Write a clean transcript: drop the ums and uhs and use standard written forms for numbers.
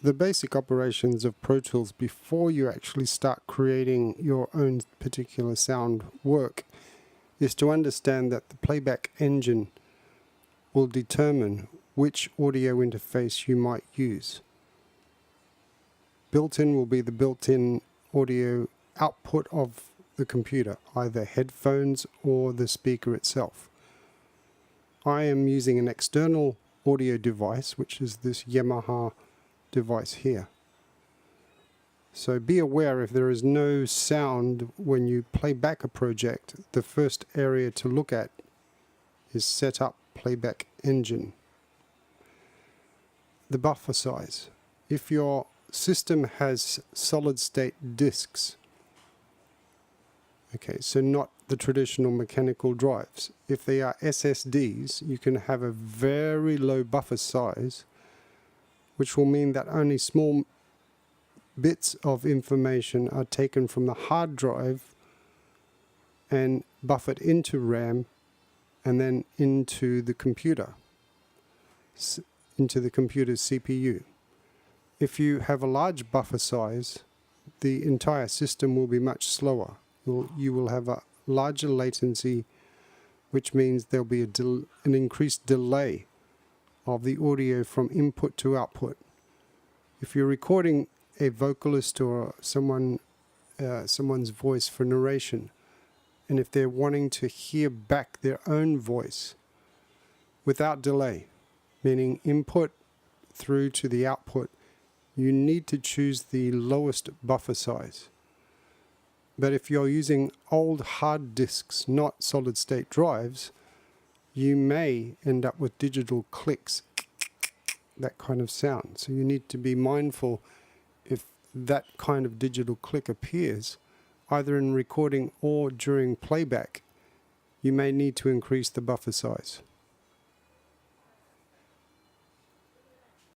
The basic operations of Pro Tools before you actually start creating your own particular sound work is to understand that the playback engine will determine which audio interface you might use. Built-in will be the built-in audio output of the computer, either headphones or the speaker itself. I am using an external audio device, which is this Yamaha device here. So be aware, if there is no sound when you play back a project, the first area to look at is set up playback engine. The buffer size. If your system has solid state disks, okay, so not the traditional mechanical drives. If they are SSDs, you can have a very low buffer size, which will mean that only small bits of information are taken from the hard drive and buffered into RAM and then into the computer, into the computer's CPU. If you have a large buffer size, the entire system will be much slower. You will have a larger latency, which means there'll be an increased delay of the audio from input to output. If you're recording a vocalist or someone's voice for narration, and if they're wanting to hear back their own voice without delay, meaning input through to the output, you need to choose the lowest buffer size. But if you're using old hard disks, not solid state drives, you may end up with digital clicks, that kind of sound. So you need to be mindful if that kind of digital click appears, either in recording or during playback, you may need to increase the buffer size.